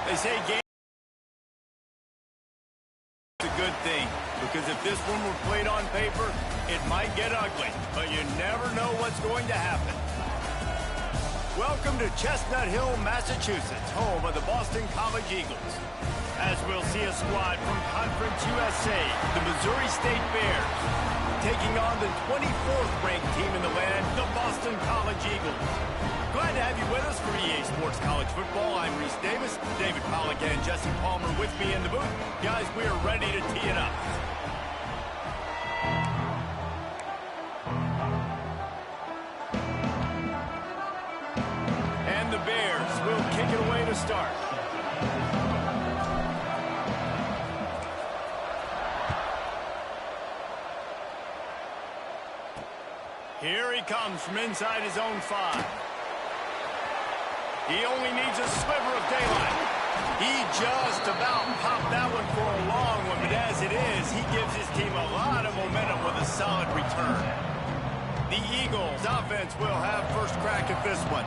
They say game is a good thing, because if this one were played on paper, it might get ugly, but you never know what's going to happen. Welcome to Chestnut Hill, Massachusetts, home of the Boston College Eagles. As we'll see a squad from Conference USA, the Missouri State Bears, taking on the 24th ranked team in the land, the Boston College Eagles. Glad to have you with us for EA Sports College Football. I'm Reese Davis, David Pollack and Jesse Palmer with me in the booth. Guys, we are ready to tee it up. And the Bears will kick it away to start. Here he comes from inside his own 5. He only needs a sliver of daylight. He just about popped that one for a long one, but as it is, he gives his team a lot of momentum with a solid return. The Eagles offense will have first crack at this one.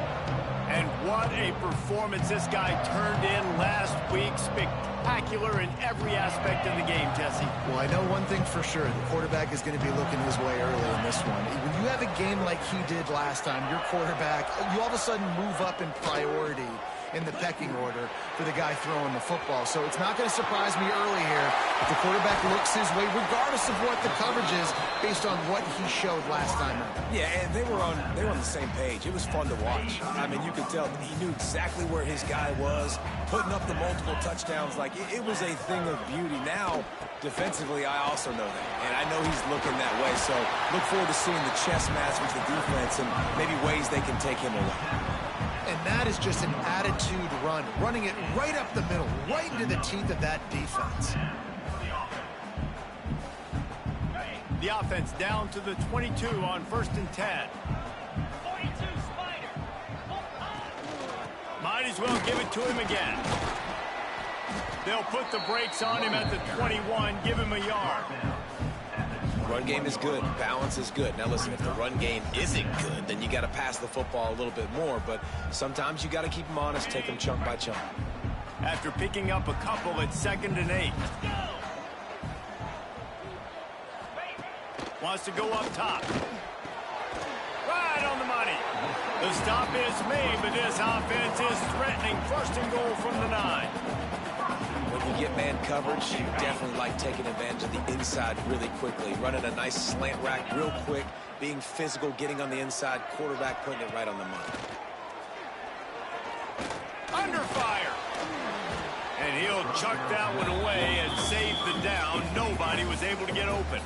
And what a performance this guy turned in last week. Spectacular in every aspect of the game, Jesse. Well, I know one thing for sure. The quarterback is going to be looking his way early in this one. When you have a game like he did last time, your quarterback, you all of a sudden move up in priority in the pecking order for the guy throwing the football. So it's not going to surprise me early here if the quarterback looks his way, regardless of what the coverage is, based on what he showed last time out. Yeah, and they were on the same page. It was fun to watch. I mean, you could tell he knew exactly where his guy was, putting up the multiple touchdowns. Like, it was a thing of beauty. Now, defensively, I also know that, and I know he's looking that way. So look forward to seeing the chess match with the defense and maybe ways they can take him away. And that is just an attitude run, running it right up the middle, right into the teeth of that defense. The offense down to the 22 on 1st and 10. Might as well give it to him again. They'll put the brakes on him at the 21, give him a yard. Run game is good. Balance is good. Now, listen, if the run game isn't good, then you got to pass the football a little bit more. But sometimes you got to keep them honest, take them chunk by chunk. After picking up a couple at 2nd and 8. Wants to go up top. Right on the money. The stop is made, but this offense is threatening. 1st and goal from the 9. When you get man coverage, you definitely like taking advantage of the inside really quickly. Running a nice slant rack real quick, being physical, getting on the inside, quarterback putting it right on the money. Under fire. And he'll chuck that one away and save the down. Nobody was able to get open.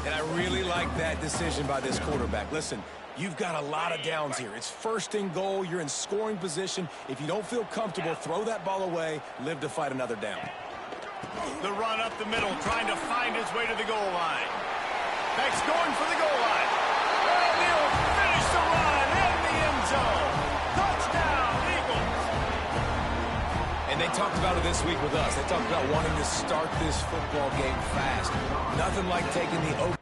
And I really like that decision by this quarterback. Listen, you've got a lot of downs here. It's 1st and goal. You're in scoring position. If you don't feel comfortable, throw that ball away. Live to fight another down. The run up the middle, trying to find his way to the goal line. Beck's going for the goal line. And he'll finish the run in the end zone. Touchdown, Eagles. And they talked about it this week with us. They talked about wanting to start this football game fast. Nothing like taking the open.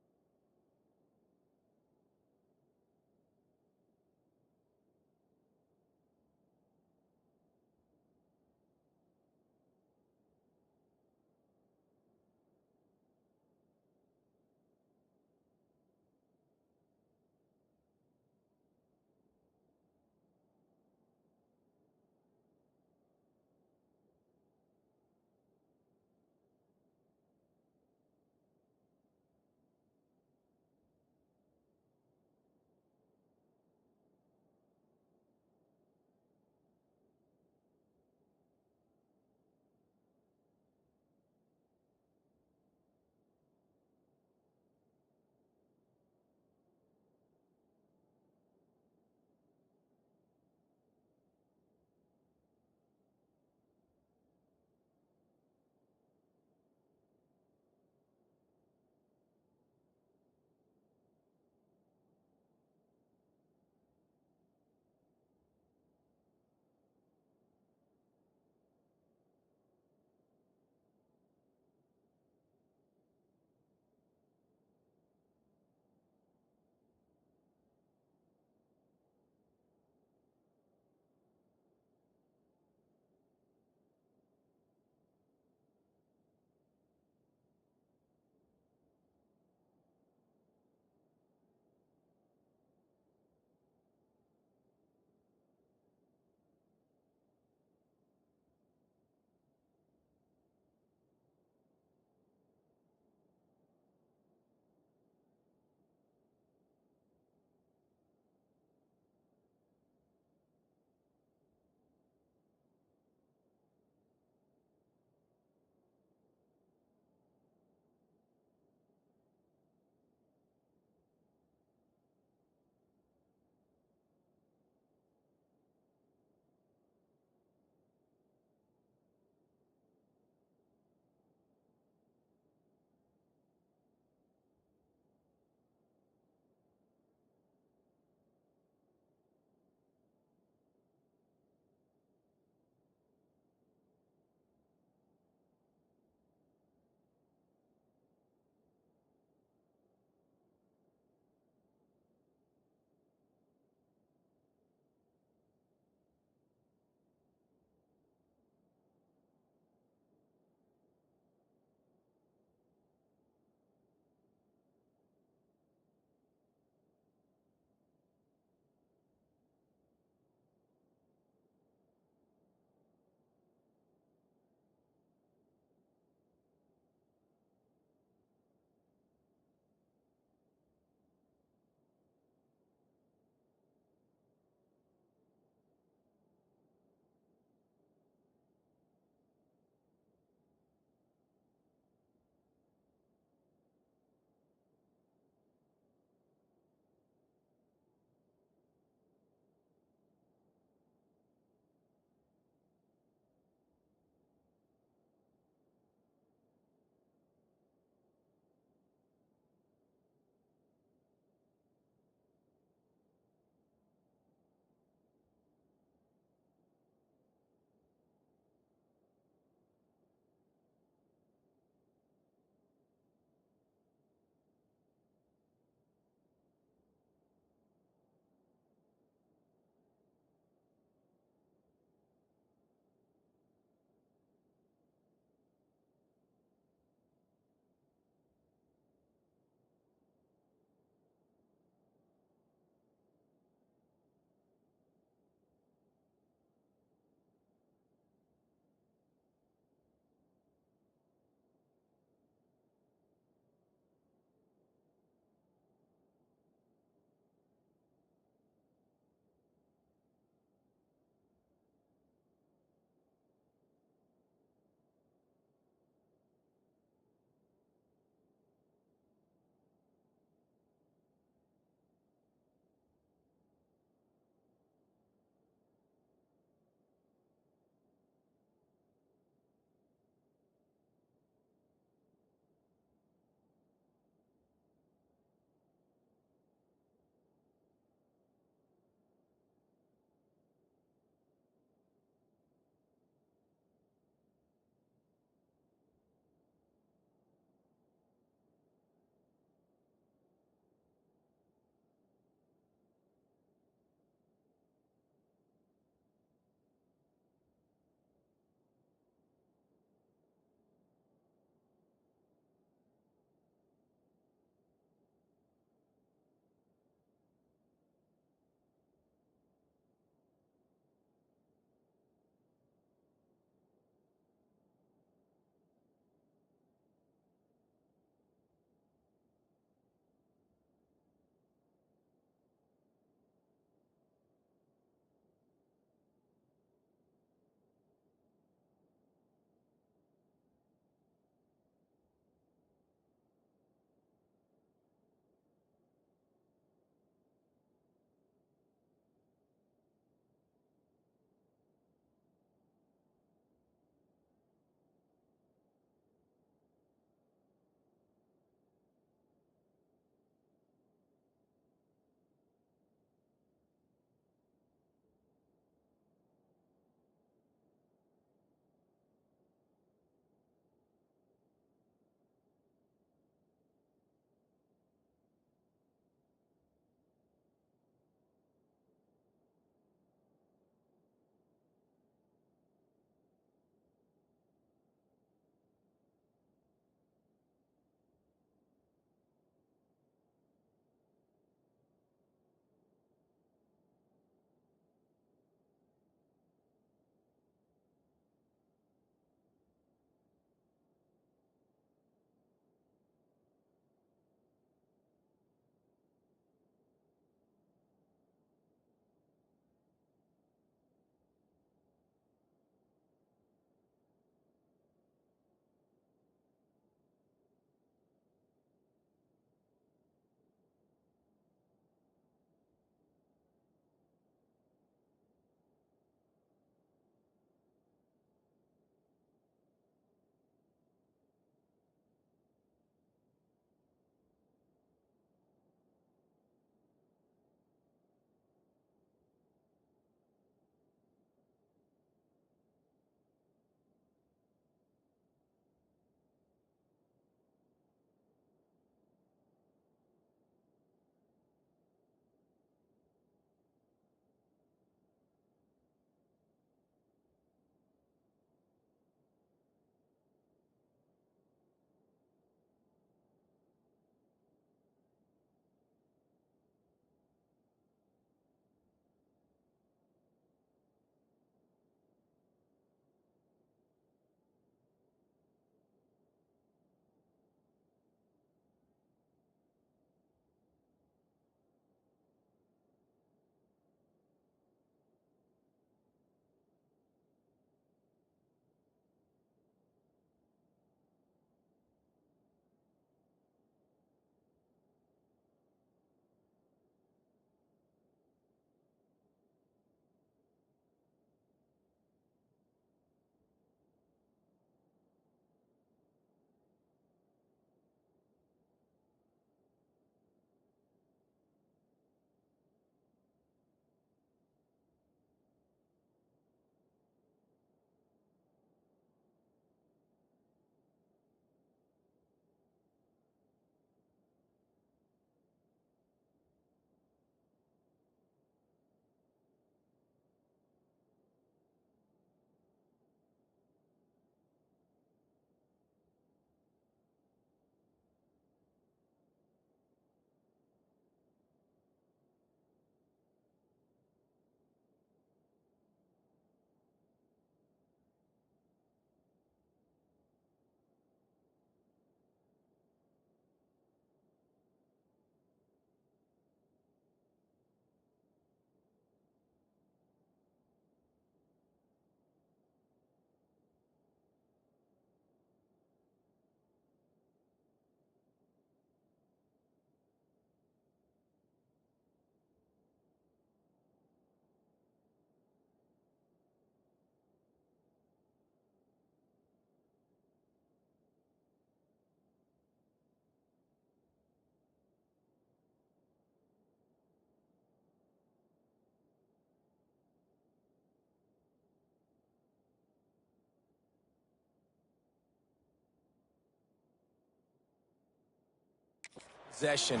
possession,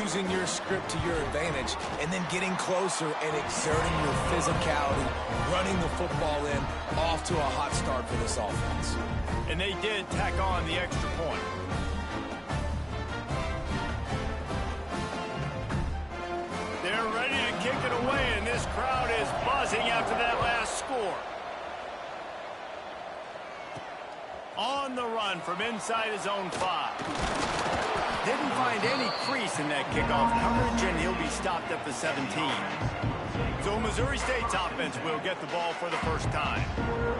using your script to your advantage, and then getting closer and exerting your physicality, running the football in, off to a hot start for this offense. And they did tack on the extra point. They're ready to kick it away, and this crowd is buzzing after that last score. On the run from inside his own 5. Didn't find any crease in that kickoff coverage, and he'll be stopped at the 17. So Missouri State's offense will get the ball for the first time.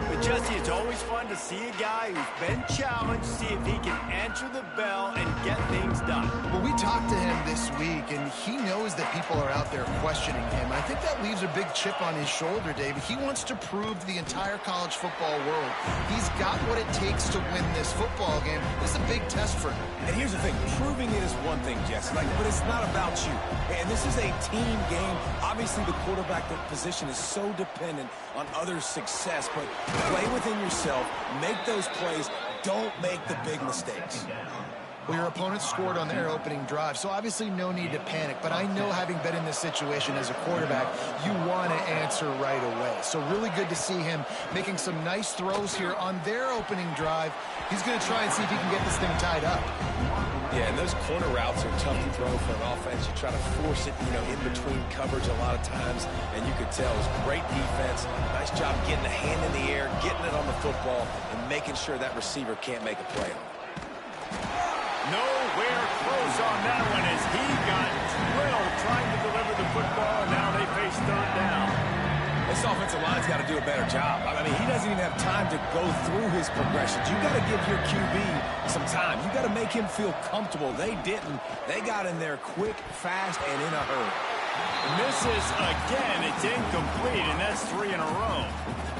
But Jesse, it's always fun to see a guy who's been challenged, see if he can answer the bell and get things done. Well, we talked to him this week, and he knows that people are out there questioning him. I think that leaves a big chip on his shoulder, David. He wants to prove to the entire college football world he's got what it takes to win this football game. This is a big test for him. And here's the thing, proving it is one thing, Jesse, but it's not about you. And this is a team game. Obviously, the quarterback position is so dependent on others' success, but play within yourself, make those plays, don't make the big mistakes. Well, your opponent scored on their opening drive, so obviously no need to panic. But I know, having been in this situation as a quarterback, you want to answer right away. So really good to see him making some nice throws here on their opening drive. He's going to try and see if he can get this thing tied up. Yeah, and those corner routes are tough to throw for an offense. You try to force it, in between coverage a lot of times, and you could tell it was great defense. Nice job getting a hand in the air, getting it on the football, and making sure that receiver can't make a play on it. Nowhere close on that one as he got drilled trying to deliver the football, and now they face third down. This offensive line's got to do a better job. I mean, he doesn't even have time to go through his progressions. You got to give your QB some time. You got to make him feel comfortable. They didn't. They got in there quick, fast, and in a hurry. Misses again. It's incomplete, and that's 3 in a row.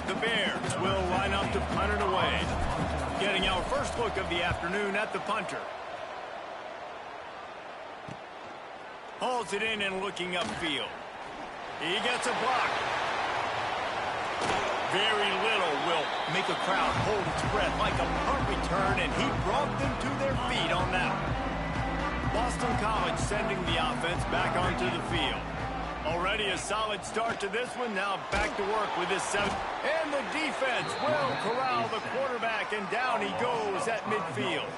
The Bears will line up to punt it away. Getting our first look of the afternoon at the punter. Hauls it in and looking upfield. He gets a block. Very little will make a crowd hold its breath like a punt return, and he brought them to their feet on that one. Boston College sending the offense back onto the field. Already a solid start to this one. Now back to work with this 7th. And the defense will corral the quarterback, and down he goes at midfield.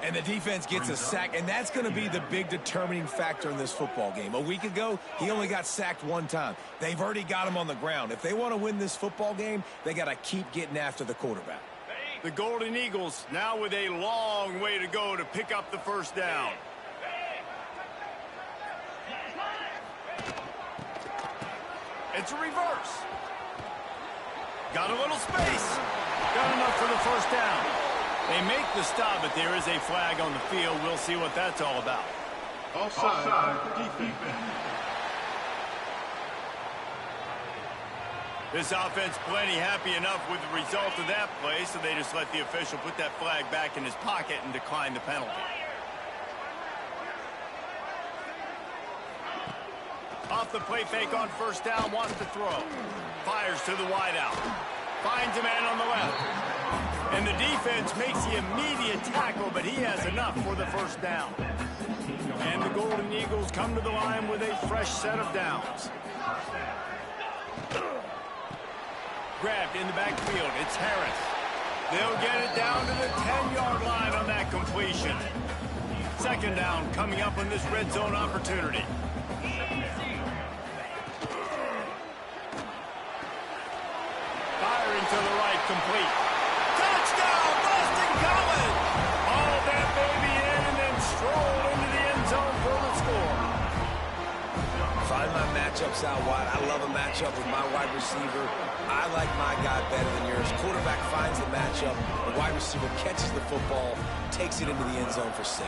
And the defense gets a sack, and that's going to be the big determining factor in this football game. A week ago, he only got sacked 1 time. They've already got him on the ground. If they want to win this football game, they got to keep getting after the quarterback. The Golden Eagles now with a long way to go to pick up the first down. It's a reverse. Got a little space. Got enough for the first down. They make the stop, but there is a flag on the field. We'll see what that's all about. Offside, defense. This offense plenty happy enough with the result of that play, so they just let the official put that flag back in his pocket and decline the penalty. Off the play fake on first down, wants to throw. Fires to the wideout. Finds a man on the left. And the defense makes the immediate tackle, but he has enough for the first down. And the Golden Eagles come to the line with a fresh set of downs. Grabbed in the backfield. It's Harris. They'll get it down to the 10-yard line on that completion. Second down coming up on this red zone opportunity. Firing to the right, complete. Touchdown, Boston College! All that baby in and then stroll into the end zone for the score. Find my matchups out wide. I love a matchup with my wide receiver. I like my guy better than yours. Quarterback finds the matchup. The wide receiver catches the football, takes it into the end zone for 6.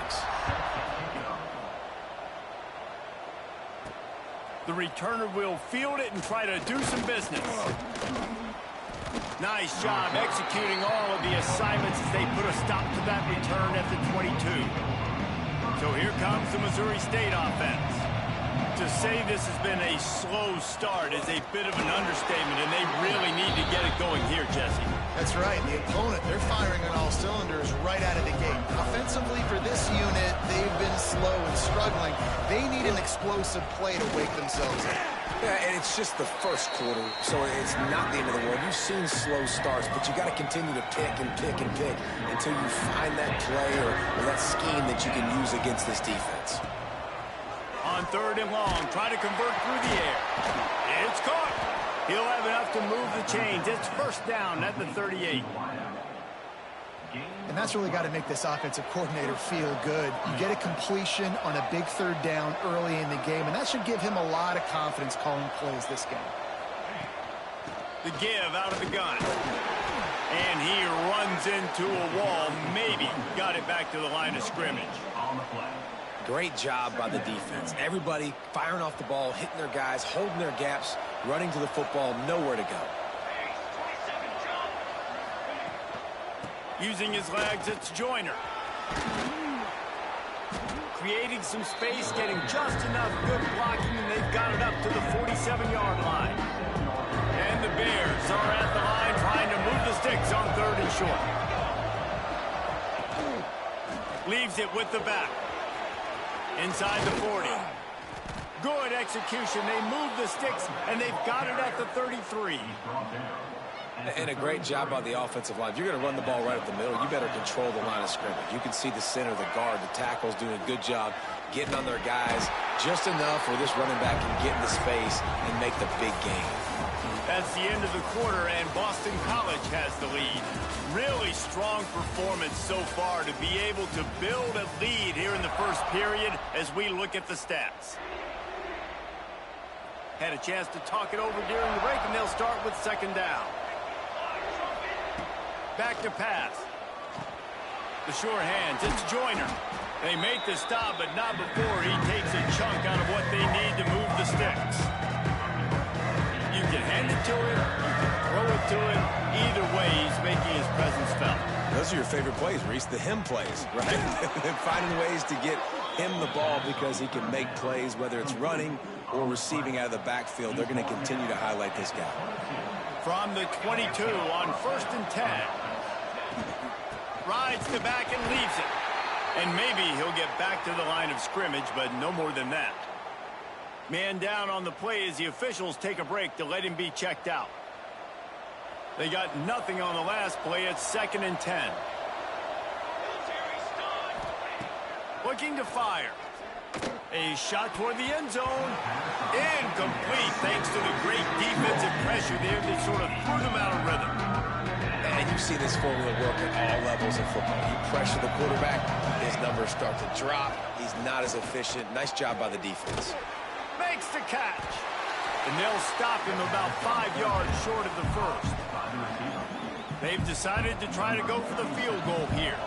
The returner will field it and try to do some business. Nice job executing all of the assignments as they put a stop to that return at the 22. So here comes the Missouri State offense. To say this has been a slow start is a bit of an understatement, and they really need to get it going here, Jesse. That's right. The opponent, they're firing on all cylinders right out of the gate. Offensively, for this unit, they've been slow and struggling. They need an explosive play to wake themselves up. Yeah, and it's just the first quarter, so it's not the end of the world. You've seen slow starts, but you got to continue to pick and pick and pick until you find that play or that scheme that you can use against this defense. On 3rd and long, try to convert through the air. It's caught. He'll have enough to move the chains. It's first down at the 38. And that's really got to make this offensive coordinator feel good. You get a completion on a big 3rd down early in the game, and that should give him a lot of confidence calling plays this game. The give out of the gun. And he runs into a wall. Maybe got it back to the line of scrimmage. Great job by the defense. Everybody firing off the ball, hitting their guys, holding their gaps, running to the football, nowhere to go. Using his legs, it's Joyner. Creating some space, getting just enough good blocking, and they've got it up to the 47-yard line. And the Bears are at the line trying to move the sticks on 3rd and short. Leaves it with the back. Inside the 40. Good execution. They move the sticks, and they've got it at the 33. And a great job by the offensive line. If you're going to run the ball right up the middle, you better control the line of scrimmage. You can see the center, the guard, the tackles doing a good job getting on their guys just enough where this running back can get into space and make the big game. That's the end of the quarter, and Boston College has the lead. Really strong performance so far to be able to build a lead here in the first period as we look at the stats. Had a chance to talk it over during the break, and they'll start with 2nd down. Back to pass. The sure hands, it's Joyner. They make the stop, but not before he takes a chunk out of what they need to move the sticks. You can hand it to him, you can throw it to him. Either way, he's making his presence felt. Those are your favorite plays, Reese, the him plays, right? Finding ways to get him the ball because he can make plays, whether it's running or receiving out of the backfield. They're going to continue to highlight this guy. From the 22 on 1st and 10. Rides the back and leaves it. And maybe he'll get back to the line of scrimmage, but no more than that. Man down on the play as the officials take a break to let him be checked out. They got nothing on the last play. It's 2nd and 10. Looking to fire. A shot toward the end zone. Incomplete thanks to the great defensive pressure there that sort of threw them out of rhythm. And you see this formula work at all levels of football. You pressure the quarterback, his numbers start to drop. He's not as efficient. Nice job by the defense. Makes the catch. And they'll stop him about 5 yards short of the first. They've decided to try to go for the field goal here.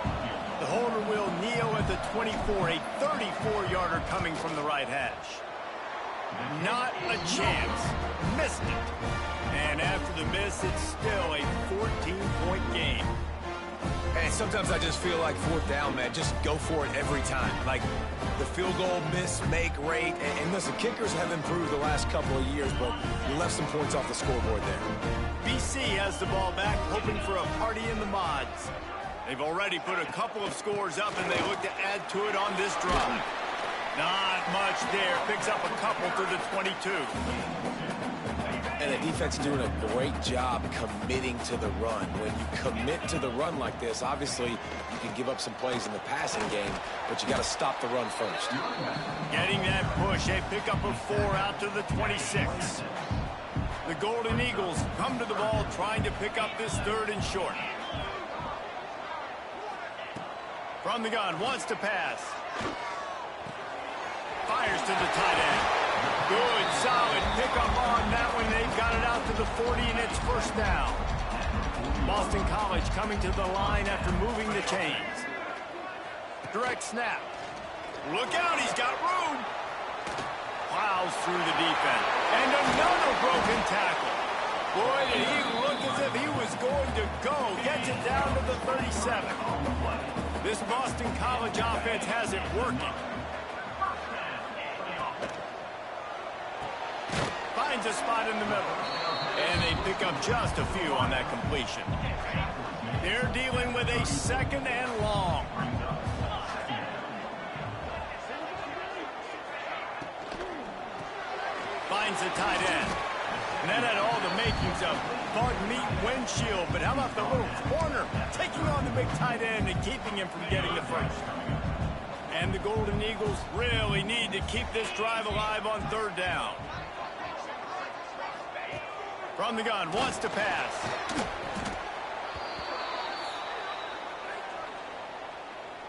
The holder will kneel at the 24, a 34-yarder coming from the right hash. Not a chance. Missed it. And after the miss, it's still a 14-point game. And sometimes I just feel like 4th down, man. Just go for it every time. Like the field goal miss, make rate. And listen, kickers have improved the last couple of years, but you left some points off the scoreboard there. BC has the ball back, hoping for a party in the mods. They've already put a couple of scores up, and they look to add to it on this drive. Not much there. Picks up a couple to the 22. And the defense doing a great job committing to the run. When you commit to the run like this, obviously you can give up some plays in the passing game, but you got to stop the run first. Getting that push. They pick up a 4 out to the 26. The Golden Eagles come to the ball trying to pick up this 3rd and short. From the gun, wants to pass. Fires to the tight end. Good, solid pickup on that one. They've got it out to the 40, and it's first down. Boston College coming to the line after moving the chains. Direct snap. Look out, he's got room. Plows through the defense. And another broken tackle. Boy, did he look as if he was going to go. Gets it down to the 37. This Boston College offense has it working. Finds a spot in the middle. And they pick up just a few on that completion. They're dealing with a 2nd and long. Finds the tight end. And that had all the makings of bug meat windshield. But how about the little corner taking on the big tight end and keeping him from getting the first? And the Golden Eagles really need to keep this drive alive on 3rd down. From the gun, wants to pass.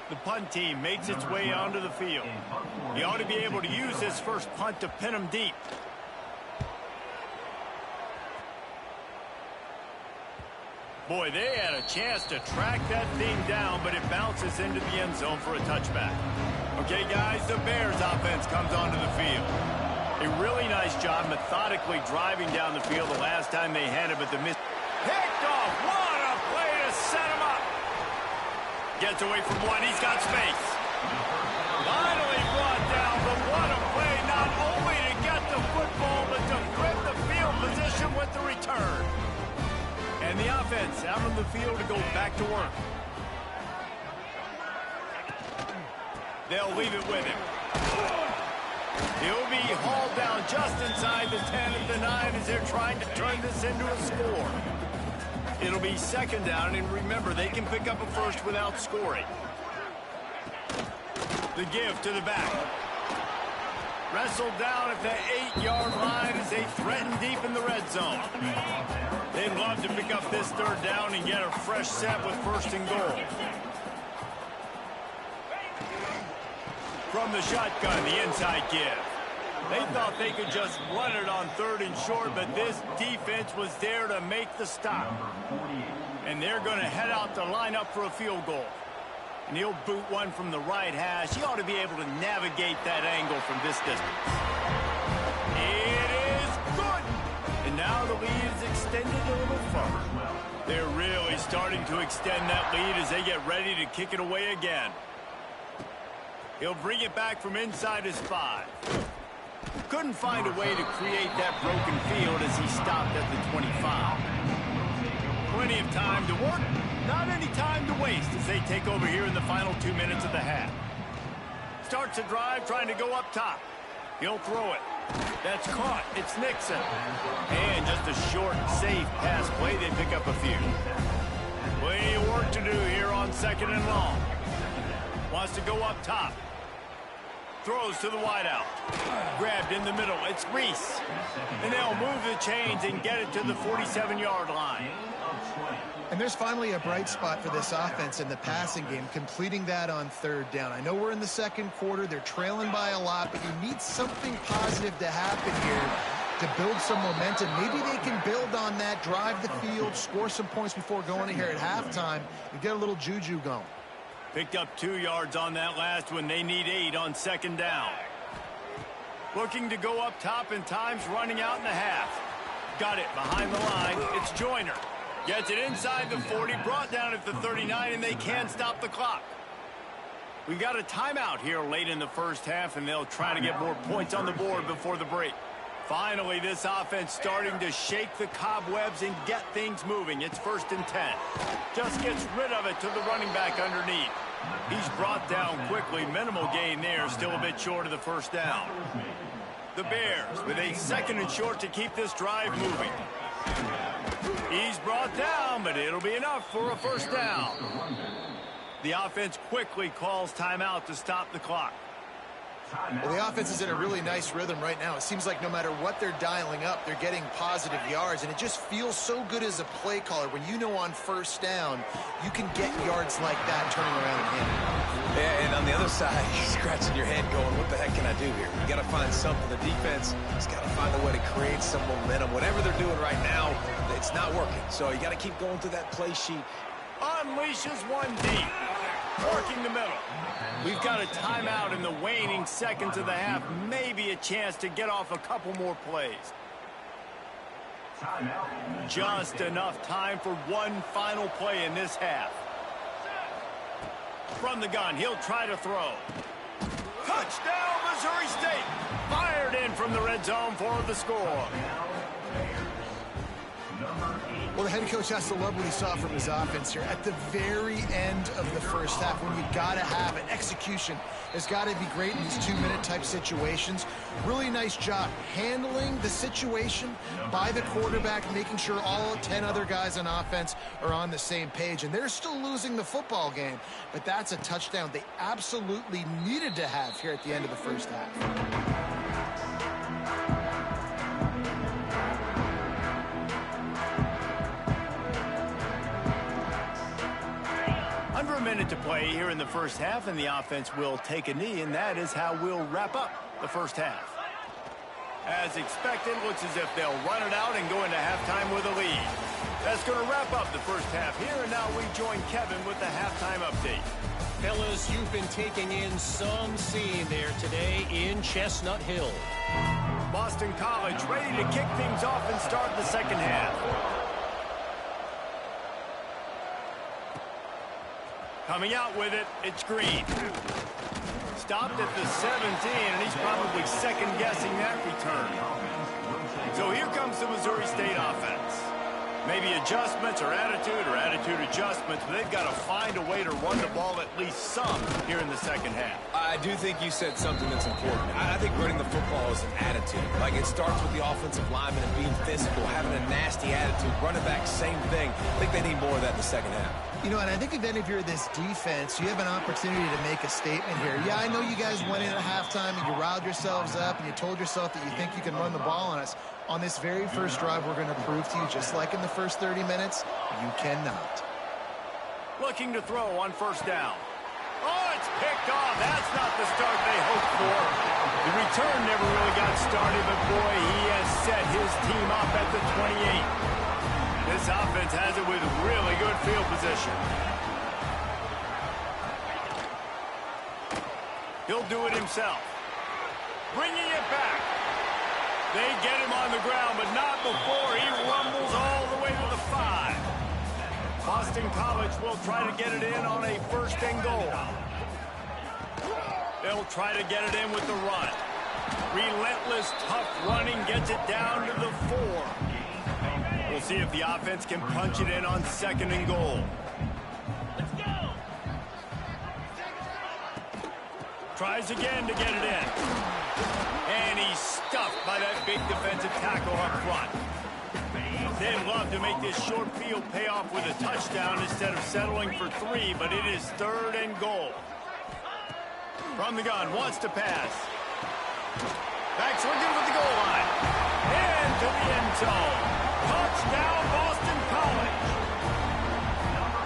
The punt team makes its way onto the field. He ought to be able to use this first punt to pin him deep. Boy, they had a chance to track that thing down, but it bounces into the end zone for a touchback. Okay, guys, the Bears offense comes onto the field. A really nice job methodically driving down the field the last time they had it, but the miss. Picked off. What a play to set him up. Gets away from one. He's got space. Finally brought down, but what a play, not only to get the football, but to grip the field position with the return. And the offense out on the field to go back to work. They'll leave it with him. He'll be hauled down just inside the 10 at the 9 as they're trying to turn this into a score. It'll be 2nd down, and remember, they can pick up a first without scoring. The give to the back. Wrestled down at the 8-yard line as they threaten deep in the red zone. They'd love to pick up this 3rd down and get a fresh set with 1st and goal. From the shotgun, the inside give. They thought they could just run it on 3rd and short, but this defense was there to make the stop. And they're going to head out to line up for a field goal. And he'll boot one from the right hash. He ought to be able to navigate that angle from this distance. It is good. And now the lead is extended a little further. They're really starting to extend that lead as they get ready to kick it away again. He'll bring it back from inside his 5. Couldn't find a way to create that broken field as he stopped at the 25. Plenty of time to work. Not any time to waste as they take over here in the final 2 minutes of the half. Starts a drive trying to go up top. He'll throw it. That's caught. It's Nixon. And just a short, safe pass play. They pick up a few. Plenty of work to do here on 2nd and long. Wants to go up top. Throws to the wideout. Grabbed in the middle. It's Reese. And they'll move the chains and get it to the 47-yard line. And there's finally a bright spot for this offense in the passing game, completing that on 3rd down. I know we're in the 2nd quarter. They're trailing by a lot, but you need something positive to happen here to build some momentum. Maybe they can build on that, drive the field, score some points before going in here at halftime, and get a little juju going. Picked up 2 yards on that last one. They need 8 on 2nd down. Looking to go up top, and time's running out in the half. Got it behind the line. It's Joyner. Gets it inside the 40, brought down at the 39, and they can't stop the clock. We got a timeout here late in the first half, and they'll try to get more points on the board before the break. Finally, this offense starting to shake the cobwebs and get things moving. It's 1st and 10. Just gets rid of it to the running back underneath. He's brought down quickly. Minimal gain there, still a bit short of the 1st down. The Bears with a 2nd and short to keep this drive moving. He's brought down, but it'll be enough for a 1st down. The offense quickly calls timeout to stop the clock. Well, the offense is in a really nice rhythm right now. It seems like no matter what they're dialing up, they're getting positive yards, and it just feels so good as a play caller when you know on 1st down you can get yards like that turning around and hitting. Yeah, and on the other side, you're scratching your head going, what the heck can I do here? You got to find something. The defense has got to find a way to create some momentum. Whatever they're doing right now, it's not working. So you got to keep going through that play sheet. Unleashes one deep. Working the middle. We've got a timeout in the waning seconds of the half. Maybe a chance to get off a couple more plays. Just enough time for one final play in this half. From the gun, he'll try to throw. Touchdown, Missouri State. Fired in from the red zone for the score. Well, the head coach has to love what he saw from his offense here. At the very end of the first half, when you got to have it, execution has got to be great in these 2-minute type situations. Really nice job handling the situation by the quarterback, making sure all 10 other guys on offense are on the same page. And they're still losing the football game, but that's a touchdown they absolutely needed to have here at the end of the first half. Under a minute to play here in the first half, and the offense will take a knee, and that is how we'll wrap up the first half. As expected, looks as if they'll run it out and go into halftime with a lead. That's going to wrap up the first half here, and now we join Kevin with the halftime update. Fellas, you've been taking in some scene there today in Chestnut Hill. Boston College ready to kick things off and start the second half. Coming out with it, it's Green. Stopped at the 17, and he's probably second-guessing that return. So here comes the Missouri State offense. Maybe adjustments or attitude adjustments, but they've got to find a way to run the ball at least some here in the second half. I do think you said something that's important. I think running the football is an attitude. Like, it starts with the offensive lineman and being physical, having a nasty attitude. Running back, same thing. I think they need more of that in the second half. You know, and I think if you're this defense, you have an opportunity to make a statement here. Yeah, I know you guys went in at halftime and you riled yourselves up and you told yourself that you think you can run the ball on us. On this very first drive, we're going to prove to you, just like in the first 30 minutes, you cannot. Looking to throw on first down. Oh, it's picked off. That's not the start they hoped for. The return never really got started, but boy, he has set his team up at the 28. This offense has it with really good field position. He'll do it himself. Bringing it back. They get him on the ground, but not before he rumbles all the way to the 5. Boston College will try to get it in on a first and goal. They'll try to get it in with the run. Relentless, tough running gets it down to the 4. We'll see if the offense can punch it in on second and goal. Let's go. Tries again to get it in. And he's stuffed by that big defensive tackle up front. They'd love to make this short field pay off with a touchdown instead of settling for 3, but it is third and goal. From the gun, wants to pass. Back swinging with the goal line. Into the end zone. Touchdown, Boston College.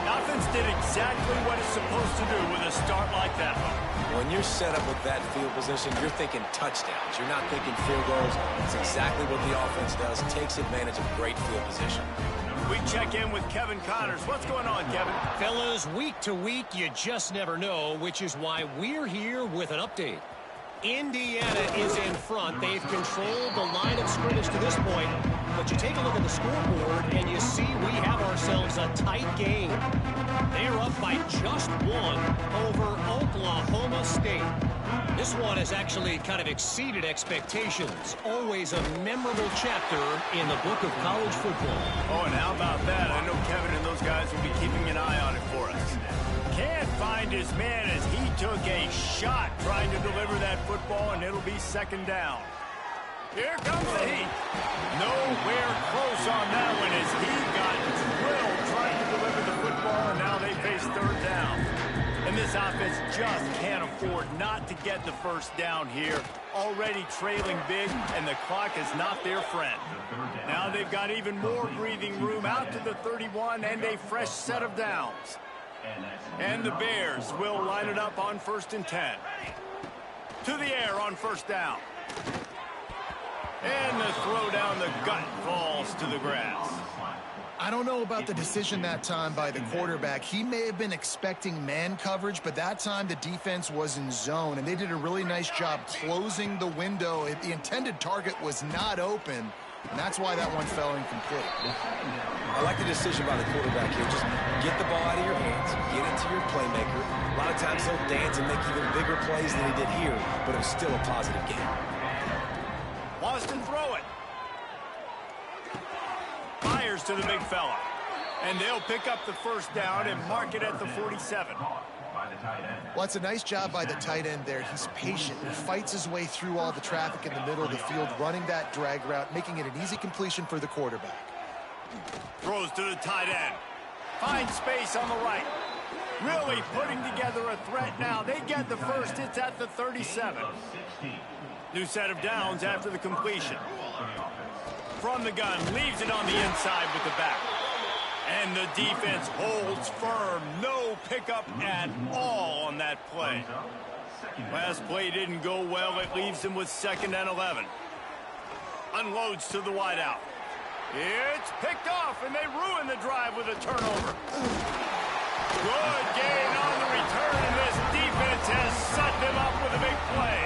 The offense did exactly what it's supposed to do with a start like that one. When you're set up with that field position, you're thinking touchdowns. You're not thinking field goals. It's exactly what the offense does. Takes advantage of great field position. We check in with Kevin Connors. What's going on, Kevin? Fellas, week to week, you just never know, which is why we're here with an update. Indiana is in front. They've controlled the line of scrimmage to this point. But you take a look at the scoreboard, and you see we have ourselves a tight game. They're up by just 1 over Oklahoma State. This one has actually kind of exceeded expectations. Always a memorable chapter in the book of college football. Oh, and how about that? I know Kevin and those guys will be keeping an eye on it for us. Can't find his man as he took a shot trying to deliver that football, and it'll be second down. Here comes the heat. Nowhere close on that one as he got drilled trying to deliver the football, and now they face third down. And this offense just can't afford not to get the first down here. Already trailing big, and the clock is not their friend. Now they've got even more breathing room out to the 31 and a fresh set of downs. And the Bears will line it up on 1st and 10. To the air on first down. And the throw down the gut falls to the grass. I don't know about the decision that time by the quarterback. He may have been expecting man coverage, but that time the defense was in zone, and they did a really nice job closing the window. The intended target was not open, and that's why that one fell incomplete. I like the decision by the quarterback here. Just get the ball out of your hands, get it to your playmaker. A lot of times he'll dance and make even bigger plays than he did here, but it was still a positive game. Boston throw it. Fires throws to the big fella. And they'll pick up the first down and mark it at the 47. Well, it's a nice job by the tight end there. He's patient. He fights his way through all the traffic in the middle of the field, running that drag route, making it an easy completion for the quarterback. Throws to the tight end. Finds space on the right. Really putting together a threat now. They get the first. It's at the 37. New set of downs after the completion. From the gun, leaves it on the inside with the back. And the defense holds firm. No pickup at all on that play. Last play didn't go well. It leaves them with 2nd and 11. Unloads to the wideout. It's picked off, and they ruin the drive with a turnover. Good gain on the return, and this defense has set them up with a big play.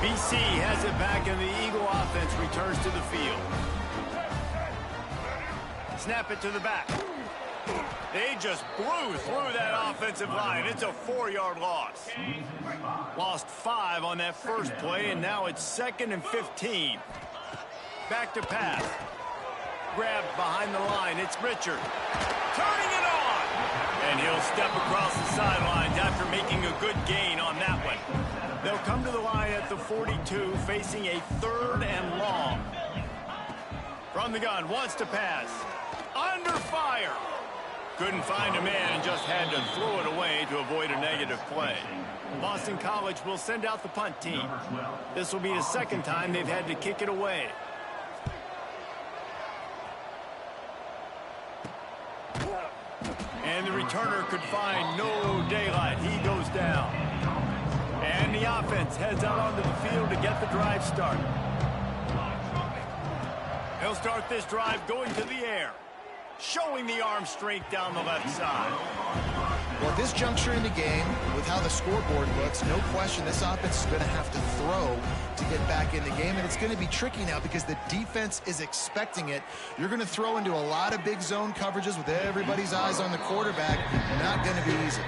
BC has it back, and the Eagle offense returns to the field. Snap it to the back. They just blew through that offensive line. It's a 4-yard loss. Lost 5 on that first play, and now it's 2nd and 15. Back to pass. Grabbed behind the line. It's Richard. Turning it on. And he'll step across the sidelines after making a good gain on that one. They'll come to the line at the 42, facing a 3rd and long. From the gun, wants to pass. Under fire. Couldn't find a man and just had to throw it away to avoid a negative play. Boston College will send out the punt team. This will be the 2nd time they've had to kick it away. And the returner could find no daylight. He goes down. And the offense heads out onto the field to get the drive started. He'll start this drive going to the air, showing the arm strength down the left side. Well, at this juncture in the game, with how the scoreboard looks, no question this offense is going to have to throw to get back in the game, and it's going to be tricky now because the defense is expecting it. You're going to throw into a lot of big zone coverages with everybody's eyes on the quarterback. Not going to be easy.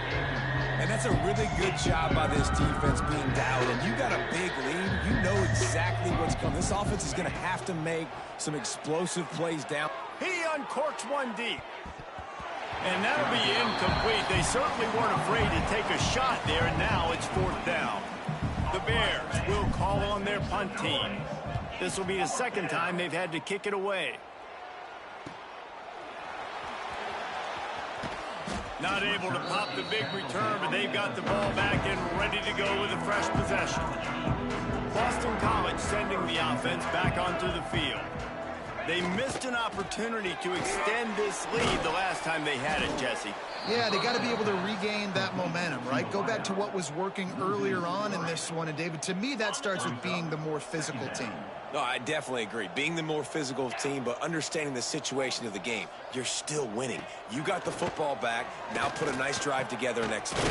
And that's a really good job by this defense being dialed in. You got a big lead. You know exactly what's coming. This offense is going to have to make some explosive plays down. He uncorks one deep. And that'll be incomplete. They certainly weren't afraid to take a shot there, and now it's 4th down. The Bears will call on their punt team. This will be the 2nd time they've had to kick it away. Not able to pop the big return, but they've got the ball back and ready to go with a fresh possession. Boston College sending the offense back onto the field. They missed an opportunity to extend this lead the last time they had it, Jesse. Yeah, they got to be able to regain that momentum, right? Go back to what was working earlier on in this one. And, David, to me, that starts with being the more physical team. No, I definitely agree. Being the more physical team, but understanding the situation of the game. You're still winning. You got the football back. Now put a nice drive together and execute.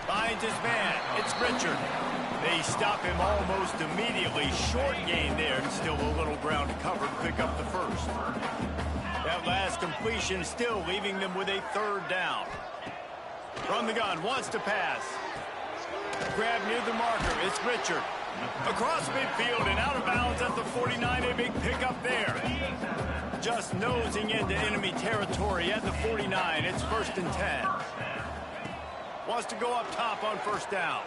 Finds his man. It's Richard. They stop him almost immediately. Short gain there, and still a little ground to cover to pick up the first. That last completion still leaving them with a 3rd down. From the gun, wants to pass. Grab near the marker. It's Richard. Across midfield and out of bounds at the 49. A big pickup there. Just nosing into enemy territory at the 49. It's 1st and 10. Wants to go up top on 1st down.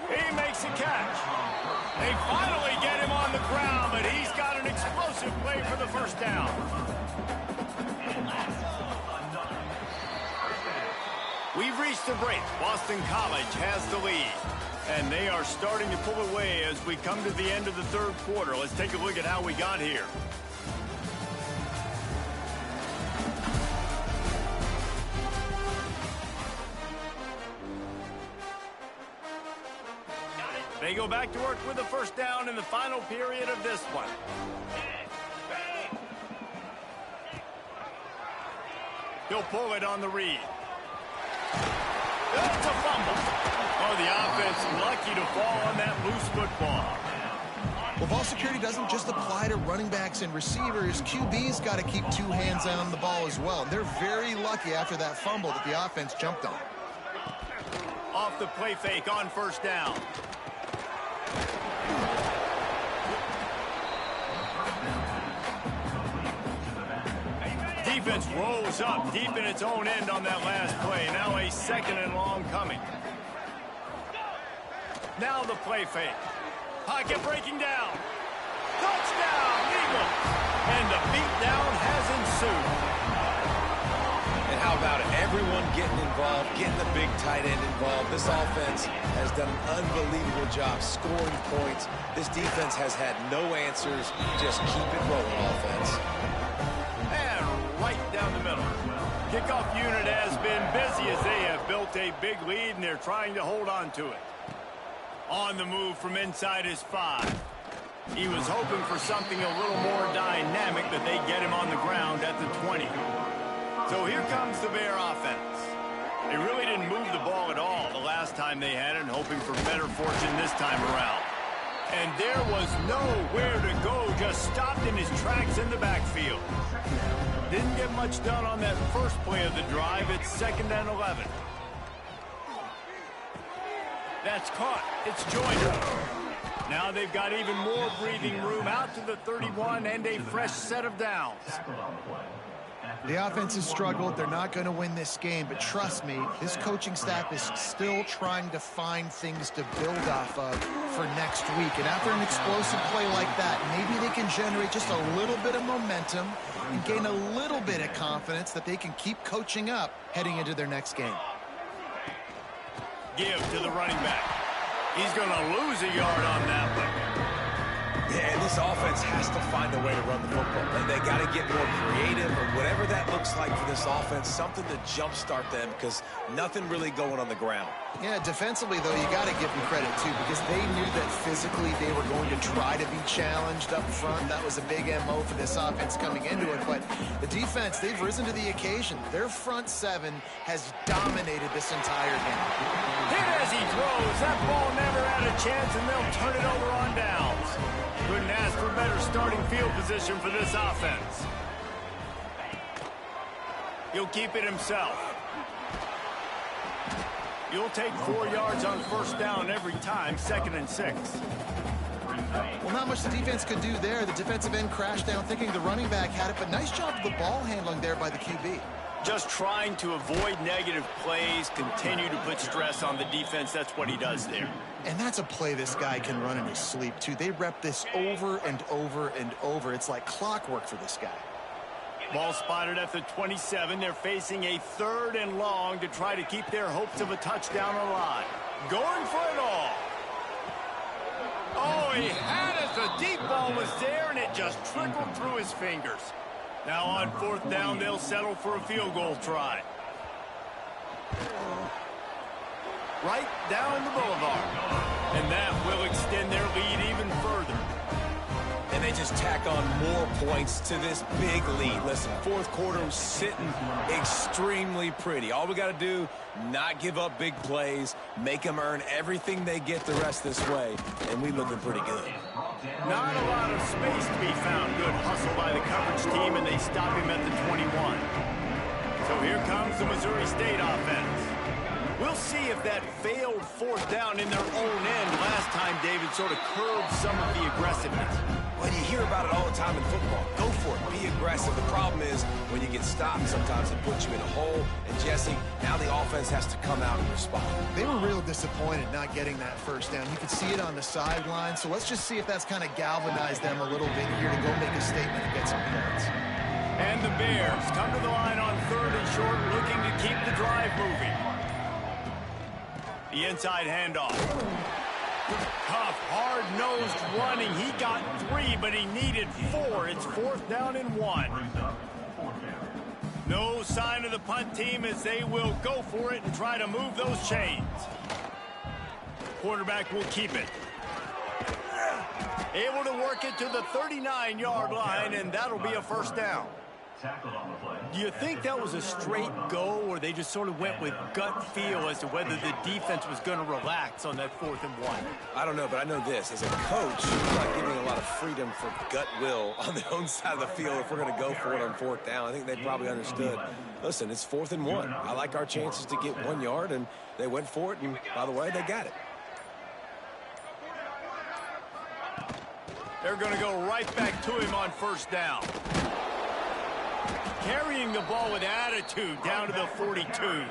He makes a catch. They finally get him on the ground, but he's got an explosive play for the 1st down. We've reached the break. Boston College has the lead, and they are starting to pull away as we come to the end of the 3rd quarter. Let's take a look at how we got here. They go back to work with a 1st down in the final period of this one. He'll pull it on the read. That's a fumble. Oh, the offense lucky to fall on that loose football. Well, ball security doesn't just apply to running backs and receivers. QB's got to keep 2 hands on the ball as well. And they're very lucky after that fumble that the offense jumped on. Off the play fake on 1st down. defense rolls up deep in its own end on that last play. Now a 2nd and long coming. Now the play fake. Pocket breaking down. Touchdown, Eagles! And the beatdown has ensued. And how about it? Everyone getting involved, getting the big tight end involved. This offense has done an unbelievable job scoring points. This defense has had no answers. Just keep it rolling, offense. And right down the middle. Kickoff unit has been busy as they have built a big lead, and they're trying to hold on to it. On the move from inside his 5. He was hoping for something a little more dynamic, but they get him on the ground at the 20. So here comes the Bear offense. They really didn't move the ball at all the last time they had it, hoping for better fortune this time around. And there was nowhere to go, just stopped in his tracks in the backfield. Didn't get much done on that first play of the drive. It's 2nd and 11. That's caught. It's Joyner. Now they've got even more breathing room out to the 31 and a fresh set of downs. The offense has struggled. They're not going to win this game, but trust me, this coaching staff is still trying to find things to build off of for next week. And after an explosive play like that, maybe they can generate just a little bit of momentum and gain a little bit of confidence that they can keep coaching up heading into their next game. Give to the running back. He's going to lose a yard on that one. Yeah, and this offense has to find a way to run the football. And they got to get more creative or whatever that looks like for this offense, something to jumpstart them because nothing really going on the ground. Yeah, defensively, though, you got to give them credit, too, because they knew that physically they were going to try to be challenged up front. That was a big MO for this offense coming into it. But the defense, they've risen to the occasion. Their front 7 has dominated this entire game. Hit as he throws. That ball never had a chance, and they'll turn it over on downs. Couldn't ask for better starting field position for this offense. He'll keep it himself. You'll take 4 yards on first down every time, 2nd and 6. Well, not much the defense could do there. The defensive end crashed down thinking the running back had it, but nice job of the ball handling there by the QB. Just trying to avoid negative plays, continue to put stress on the defense. That's what he does there. And that's a play this guy can run in his sleep, too. They rep this over and over and over. It's like clockwork for this guy. Ball spotted at the 27. They're facing a 3rd and long to try to keep their hopes of a touchdown alive. Going for it all. Oh, he had it. The deep ball was there, and it just trickled through his fingers. Now on 4th down, they'll settle for a field goal try. Right down the boulevard. And that will extend their lead even further. And they just tack on more points to this big lead. Listen, 4th quarter was sitting extremely pretty. All we got to do, not give up big plays, make them earn everything they get the rest this way, and we looking pretty good. Not a lot of space to be found. Good hustle by the coverage team, and they stop him at the 21. So here comes the Missouri State offense. We'll see if that failed 4th down in their own end last time, David, sort of curbed some of the aggressiveness. Well, you hear about it all the time in football. Go for it. Be aggressive. The problem is when you get stopped, sometimes it puts you in a hole. And, Jesse, now the offense has to come out and respond. They were real disappointed not getting that first down. You could see it on the sideline. So let's just see if that's kind of galvanized them a little bit here to go make a statement and get some points. And the Bears come to the line on 3rd and short, looking to keep the drive moving. The inside handoff. Tough, hard-nosed running. He got 3, but he needed 4. It's 4th down and 1. No sign of the punt team as they will go for it and try to move those chains. Quarterback will keep it. Able to work it to the 39-yard line, and that'll be a first down. Do you think that was a straight go, or they just sort of went with gut feel as to whether the defense was going to relax on that 4th and 1? I don't know, but I know this. As a coach, I'm not giving a lot of freedom for gut will on the own side of the field if we're going to go for it on 4th down. I think they probably understood. Listen, it's 4th and 1. I like our chances to get 1 yard, and they went for it, and by the way, they got it. They're going to go right back to him on first down. carrying the ball with attitude down to the 42.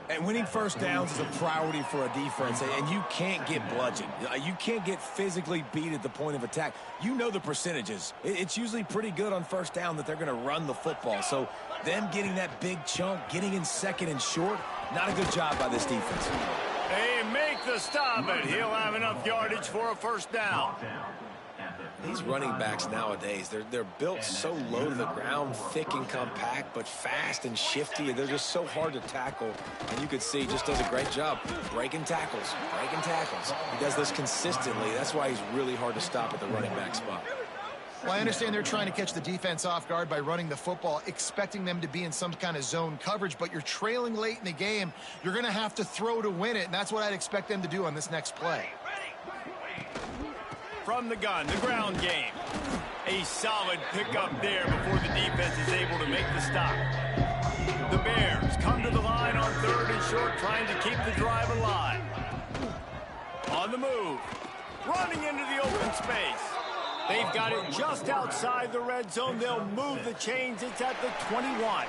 And winning first downs is a priority for a defense, and you can't get bludgeoned. You can't get physically beat at the point of attack. You know the percentages. It's usually pretty good on first down that they're going to run the football. So them getting that big chunk, getting in second and short, not a good job by this defense. They make the stop, and he'll have enough yardage for a first down. These running backs nowadays, they're built so low to the ground, thick and compact, but fast and shifty. They're just so hard to tackle. And you could see he just does a great job breaking tackles, breaking tackles. He does this consistently. That's why he's really hard to stop at the running back spot. Well, I understand they're trying to catch the defense off guard by running the football, expecting them to be in some kind of zone coverage, but you're trailing late in the game. You're going to have to throw to win it, and that's what I'd expect them to do on this next play. From the gun, the ground game. A solid pickup there before the defense is able to make the stop. The Bears come to the line on 3rd and short, trying to keep the drive alive. On the move. Running into the open space. They've got it just outside the red zone. They'll move the chains. It's at the 21.